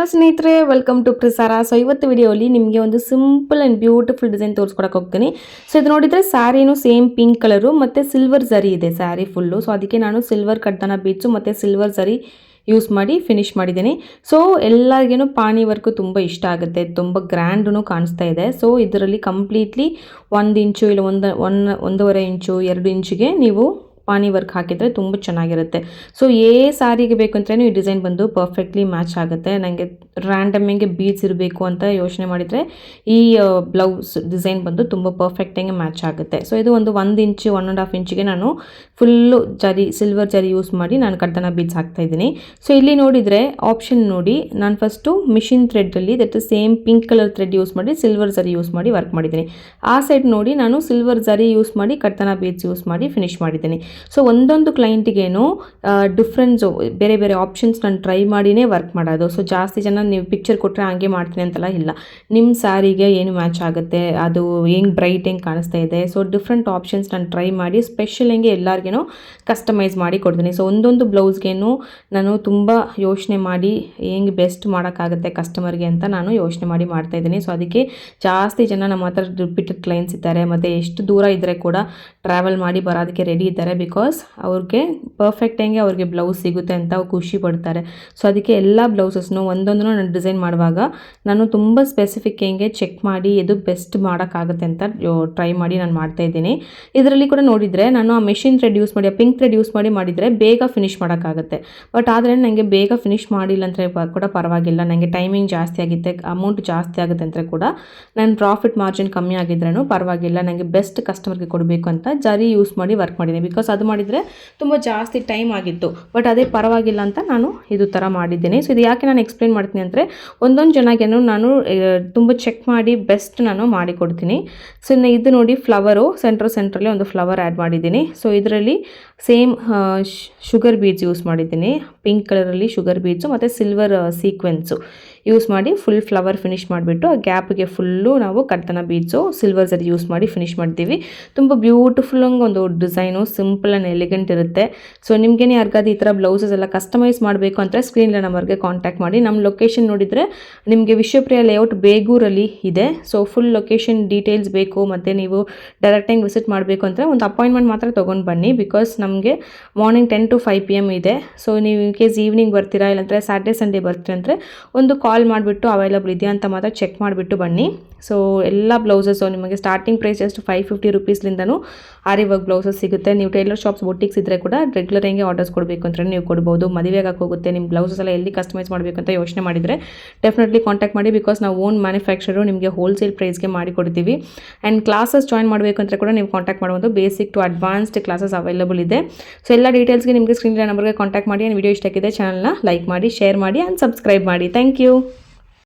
Hello ಸ್ನೇಹಿತರೆ, welcome to ಪ್ರಸಾರ. So ಇವತ್ತು ವಿಡಿಯೋಲಿ ನಿಮಗೆ ಒಂದು ಸಿಂಪಲ್ ಆ್ಯಂಡ್ ಬ್ಯೂಟಿಫುಲ್ ಡಿಸೈನ್ ತೋರಿಸ್ಕೊಡಕ್ಕೆ ಹೋಗ್ತೀನಿ. ಸೊ ಇದು ನೋಡಿದರೆ ಸ್ಯಾರಿನೂ ಸೇಮ್ ಪಿಂಕ್ ಕಲರು ಮತ್ತು ಸಿಲ್ವರ್ ಝರಿ ಇದೆ ಸ್ಯಾರಿ ಫುಲ್ಲು. ಸೊ ಅದಕ್ಕೆ ನಾನು ಸಿಲ್ವರ್ ಕಡ್ದಾನ ಬೀಚು ಮತ್ತು ಸಿಲ್ವರ್ ಝರಿ ಯೂಸ್ ಮಾಡಿ ಫಿನಿಶ್ ಮಾಡಿದ್ದೀನಿ. ಸೊ ಎಲ್ಲರಿಗೇನು ಪಾಣಿ ವರ್ಕು ತುಂಬ ಇಷ್ಟ ಆಗುತ್ತೆ, ತುಂಬ ಗ್ರ್ಯಾಂಡೂ ಕಾಣಿಸ್ತಾ ಇದೆ. ಸೊ ಇದರಲ್ಲಿ ಕಂಪ್ಲೀಟ್ಲಿ 1 ಇಂಚು ಇಲ್ಲ 1.5 ಇಂಚು 2 ಇಂಚಿಗೆ ನೀವು ಪಾನಿ ವರ್ಕ್ ಹಾಕಿದರೆ ತುಂಬ ಚೆನ್ನಾಗಿರುತ್ತೆ. ಸೊ ಸಾರಿಗೆ ಬೇಕು ಅಂತಲೇ ಈ ಡಿಸೈನ್ ಬಂದು ಪರ್ಫೆಕ್ಟ್ಲಿ ಮ್ಯಾಚ್ ಆಗುತ್ತೆ. ನನಗೆ ರ್ಯಾಂಡಮ್ಮಿಗೆ ಬೀಡ್ಸ್ ಇರಬೇಕು ಅಂತ ಯೋಚನೆ ಮಾಡಿದರೆ ಈ ಬ್ಲೌಸ್ ಡಿಸೈನ್ ಬಂದು ತುಂಬ ಪರ್ಫೆಕ್ಟಾಗಿ ಮ್ಯಾಚ್ ಆಗುತ್ತೆ. ಸೊ ಇದು ಒಂದು 1 ಇಂಚು 1.5 ಇಂಚಿಗೆ ನಾನು ಫುಲ್ಲು ಸಿಲ್ವರ್ ಜರಿ ಯೂಸ್ ಮಾಡಿ ನಾನು ಕಡ್ದಾನ ಬೀಡ್ಸ್ ಹಾಕ್ತಾಯಿದ್ದೀನಿ. ಸೊ ಇಲ್ಲಿ ನೋಡಿದರೆ ಆಪ್ಷನ್ ನೋಡಿ, ನಾನು ಫಸ್ಟು ಮಿಷಿನ್ ಥ್ರೆಡ್ಡಲ್ಲಿ that same pink colour thread use ಮಾಡಿ ಸಿಲ್ವರ್ ಜರಿ ಯೂಸ್ ಮಾಡಿ ವರ್ಕ್ ಮಾಡಿದ್ದೀನಿ. ಆ ಸೈಡ್ ನೋಡಿ ನಾನು ಸಿಲ್ವರ್ ಜರಿ ಯೂಸ್ ಮಾಡಿ ಕಡ್ದಾನ ಬೀಡ್ಸ್ ಯೂಸ್ ಮಾಡಿ ಫಿನಿಶ್ ಮಾಡಿದ್ದೀನಿ. ಸೊ ಒಂದೊಂದು ಕ್ಲೈಂಟಿಗೇನು ಡಿಫ್ರೆನ್ಸು ಬೇರೆ ಬೇರೆ ಆಪ್ಷನ್ಸ್ ನಾನು ಟ್ರೈ ಮಾಡಿನೇ ವರ್ಕ್ ಮಾಡೋದು. ಸೊ ಜಾಸ್ತಿ ಜನ ನೀವು ಪಿಕ್ಚರ್ ಕೊಟ್ಟರೆ ಹಂಗೆ ಮಾಡ್ತೀನಿ ಅಂತೆಲ್ಲ ಇಲ್ಲ, ನಿಮ್ಮ ಸ್ಯಾರಿಗೆ ಏನು ಮ್ಯಾಚ್ ಆಗುತ್ತೆ, ಅದು ಹೆಂಗೆ ಬ್ರೈಟ್ ಹೆಂಗೆ ಕಾಣಿಸ್ತಾ ಇದೆ. ಸೊ ಡಿಫ್ರೆಂಟ್ ಆಪ್ಷನ್ಸ್ ನಾನು ಟ್ರೈ ಮಾಡಿ ಸ್ಪೆಷಲ್ ಹೆಂಗೆ ಎಲ್ಲರಿಗೇನು ಕಸ್ಟಮೈಸ್ ಮಾಡಿ ಕೊಡ್ತೀನಿ. ಸೊ ಒಂದೊಂದು ಬ್ಲೌಸ್ಗೇನು ನಾನು ತುಂಬ ಯೋಚನೆ ಮಾಡಿ ಹೆಂಗೆ ಬೆಸ್ಟ್ ಮಾಡೋಕ್ಕಾಗುತ್ತೆ ಕಸ್ಟಮರ್ಗೆ ಅಂತ ನಾನು ಯೋಚನೆ ಮಾಡಿ ಮಾಡ್ತಾಯಿದ್ದೀನಿ. ಸೊ ಅದಕ್ಕೆ ಜಾಸ್ತಿ ಜನ ನಮ್ಮ ಹತ್ರ ರಿಪೀಟೆಡ್ ಕ್ಲೈಂಟ್ಸ್ ಇದ್ದಾರೆ, ಮತ್ತು ಎಷ್ಟು ದೂರ ಇದ್ದರೆ ಕೂಡ ಟ್ರಾವೆಲ್ ಮಾಡಿ ಬರೋದಕ್ಕೆ ರೆಡಿ ಇದ್ದಾರೆ. ಬಿಕಾಸ್ ಅವ್ರಿಗೆ ಪರ್ಫೆಕ್ಟಾಗಿ ಅವ್ರಿಗೆ ಬ್ಲೌಸ್ ಸಿಗುತ್ತೆ ಅಂತ ಖುಷಿ ಪಡ್ತಾರೆ. ಸೊ ಅದಕ್ಕೆ ಎಲ್ಲ ಬ್ಲೌಸಸ್ನು ಒಂದೊಂದನ್ನು ನಾನು ಡಿಸೈನ್ ಮಾಡುವಾಗ ನಾನು ತುಂಬ ಸ್ಪೆಸಿಫಿಕ್ ಹೆಂಗೆ ಚೆಕ್ ಮಾಡಿ ಇದು ಬೆಸ್ಟ್ ಮಾಡೋಕ್ಕಾಗುತ್ತೆ ಅಂತ ಟ್ರೈ ಮಾಡಿ ನಾನು ಮಾಡ್ತಾಯಿದ್ದೀನಿ. ಇದರಲ್ಲಿ ಕೂಡ ನೋಡಿದರೆ ನಾನು ಆ ಮೆಷಿನ್ ಥ್ರೆಡ್ ಯೂಸ್ ಮಾಡಿ ಪಿಂಕ್ ಥ್ರೆಡ್ ಯೂಸ್ ಮಾಡಿದರೆ ಬೇಗ ಫಿನಿಶ್ ಮಾಡೋಕ್ಕಾಗುತ್ತೆ. ಬಟ್ ಆದರೆ ನನಗೆ ಬೇಗ ಫಿನಿಶ್ ಮಾಡಿಲ್ಲ ಅಂದರೆ ಕೂಡ ಪರವಾಗಿಲ್ಲ, ನನಗೆ ಟೈಮಿಂಗ್ ಜಾಸ್ತಿ ಆಗುತ್ತೆ, ಅಮೌಂಟ್ ಜಾಸ್ತಿ ಆಗುತ್ತೆ ಅಂದರೆ ಕೂಡ ನನ್ನ ಪ್ರಾಫಿಟ್ ಮಾರ್ಜಿನ್ ಕಮ್ಮಿ ಆಗಿದ್ರೂ ಪರವಾಗಿಲ್ಲ, ನನಗೆ ಬೆಸ್ಟ್ ಕಸ್ಟಮರ್ಗೆ ಕೊಡಬೇಕು ಅಂತ ಜರಿ ಯೂಸ್ ಮಾಡಿ ವರ್ಕ್ ಮಾಡಿದ್ದೀನಿ. ಬಿಕಾಸ್ ಅದು ಮಾಡಿದರೆ ತುಂಬ ಜಾಸ್ತಿ ಟೈಮ್ ಆಗಿತ್ತು, ಬಟ್ ಅದೇ ಪರವಾಗಿಲ್ಲ ಅಂತ ನಾನು ಇದು ಥರ ಮಾಡಿದ್ದೀನಿ. ಸೊ ಇದು ಯಾಕೆ ನಾನು ಎಕ್ಸ್ಪ್ಲೇನ್ ಮಾಡ್ತೀನಿ ಅಂದರೆ ಒಂದೊಂದು ಜನಗೇನು ನಾನು ತುಂಬ ಚೆಕ್ ಮಾಡಿ ಬೆಸ್ಟ್ ನಾನು ಮಾಡಿಕೊಡ್ತೀನಿ. ಸೊ ಇದು ನೋಡಿ ಫ್ಲವರು ಸೆಂಟ್ರಲ್ಲಿ ಒಂದು ಫ್ಲವರ್ ಆ್ಯಡ್ ಮಾಡಿದ್ದೀನಿ. ಸೊ ಇದರಲ್ಲಿ ಸೇಮ್ ಶುಗರ್ ಬೀಡ್ಸ್ ಯೂಸ್ ಮಾಡಿದ್ದೀನಿ, ಪಿಂಕ್ ಕಲರಲ್ಲಿ ಶುಗರ್ ಬೀಡ್ಸು ಮತ್ತು ಸಿಲ್ವರ್ ಸೀಕ್ವೆನ್ಸು ಯೂಸ್ ಮಾಡಿ ಫುಲ್ ಫ್ಲವರ್ ಫಿನಿಶ್ ಮಾಡಿಬಿಟ್ಟು ಆ ಗ್ಯಾಪ್ಗೆ ಫುಲ್ಲು ನಾವು ಕಡ್ದಾನ ಬೀಡ್ಸು ಸಿಲ್ವರ್ ಜರಿ ಯೂಸ್ ಮಾಡಿ ಫಿನಿಶ್ ಮಾಡ್ತೀವಿ. ತುಂಬ ಬ್ಯೂಟಿಫುಲ್ ಒಂದು ಡಿಸೈನು, ಸಿಂಪಲ್ ಆ್ಯಂಡ್ ಎಲಿಗೆಂಟ್ ಇರುತ್ತೆ. ಸೊ ನಿಮಗೇನೆ ಯಾರಿಗಾದ್ರು ಈ ಥರ ಬ್ಲೌಸಸ್ ಎಲ್ಲ ಕಸ್ಟಮೈಸ್ ಮಾಡಬೇಕು ಅಂದರೆ ಸ್ಕ್ರೀನ್ ನಂಬರ್ಗೆ ಕಾಂಟ್ಯಾಕ್ಟ್ ಮಾಡಿ. ನಮ್ಮ ಲೊಕೇಶನ್ ನೋಡಿದರೆ ನಿಮಗೆ ವಿಶ್ವಪ್ರಿಯ ಲೇಔಟ್ ಬೇಗೂರಲ್ಲಿ ಇದೆ. ಸೊ ಫುಲ್ ಲೊಕೇಶನ್ ಡೀಟೇಲ್ಸ್ ಬೇಕು, ಮತ್ತು ನೀವು ಡೈರೆಕ್ಟಾಗಿ ವಿಸಿಟ್ ಮಾಡಬೇಕು ಅಂದರೆ ಒಂದು ಅಪಾಯಿಂಟ್ಮೆಂಟ್ ಮಾತ್ರ ತೊಗೊಂಡು ಬನ್ನಿ. ಬಿಕಾಸ್ ನಮಗೆ ಮಾರ್ನಿಂಗ್ 10 to 5 PM ಇದೆ. ಸೊ ನೀವು ಇನ್ ಕೇಸ್ ಈವ್ನಿಂಗ್ ಬರ್ತೀರಾ ಇಲ್ಲಾಂದರೆ ಸ್ಯಾಟರ್ಡೇ ಸಂಡೇ ಬರ್ತೀರಾ ಅಂದರೆ ಒಂದು ಕಾಲ್ ಮಾಡಿಬಿಟ್ಟು ಅವೈಲಬಲ್ ಇದೆಯಾ ಅಂತ ಮಾತ್ರ ಚೆಕ್ ಮಾಡಿಬಿಟ್ಟು ಬನ್ನಿ. ಸೊ ಎಲ್ಲ ಬ್ಲೌಸಸ್ಸು ನಿಮಗೆ ಸ್ಟಾರ್ಟಿಂಗ್ ಪ್ರೈಸ್ ಜಸ್ಟ್ 550 ರುಪೀಸ್ಲಿಂದನೂ ಆರಿ ವರ್ಕ್ ಬ್ಲೌಸಸ್ ಸಿಗುತ್ತೆ. ನೀವು ಟೈಲರ್ ಶಾಪ್ಸ್ ಬೊಟಿಕ್ಸ್ ಇದ್ದರೆ ಕೂಡ ರೆಗ್ಯುಲರ್ ಹೆಂಗೆ ಆರ್ಡರ್ಸ್ ಕೊಡಬೇಕು ಅಂದರೆ ನೀವು ಕೊಡ್ಬೋದು. ಮದುವೆಗೆ ಹೋಗುತ್ತೆ, ನಿಮ್ಮ ಬ್ಲೌಸಸ್ ಎಲ್ಲ ಎಲ್ಲಿ ಕಸ್ಟಮೈಸ್ ಮಾಡಬೇಕು ಅಂತ ಯೋಚನೆ ಮಾಡಿದರೆ ಡೆಫಿನೆಟ್ಲಿ ಕಾಂಟ್ಯಾಕ್ಟ್ ಮಾಡಿ. ಬಿಕಾಸ್ ನಾವು ಓನ್ ಮ್ಯಾನುಫ್ಯಾಕ್ಚರು ನಿಮಗೆ ಹೋಲ್ಸೇಲ್ ಪ್ರೈಸ್ಗೆ ಮಾಡಿ ಕೊಡ್ತೀವಿ. ಆ್ಯಂಡ್ ಕ್ಲಾಸಸ್ ಜಾಯಿನ್ ಮಾಡಬೇಕು ಅಂದರೆ ಕೂಡ ನೀವು ಕಾಂಟ್ಯಾಕ್ಟ್ ಮಾಡ್ಬೋದು. Basic to advanced classes available ಇದೆ. ಸೊ ಎಲ್ಲ ಡೀಟೇಲ್ಸ್ಗೆ ನಿಮಗೆ ಸ್ಕ್ರೀನ್ ನಂಬರ್ಗೆ ಕಾಂಟ್ಯಾಕ್ಟ್ ಮಾಡಿ. ವಿಡಿಯೋ ಇಷ್ಟ ಆಗಿದೆ ಚಾನಲ್ನ ಲೈಕ್ ಮಾಡಿ, ಶೇರ್ ಮಾಡಿ ಆ್ಯಂಡ್ ಸಬ್ಸ್ಕ್ರೈಬ್ ಮಾಡಿ. Thank you.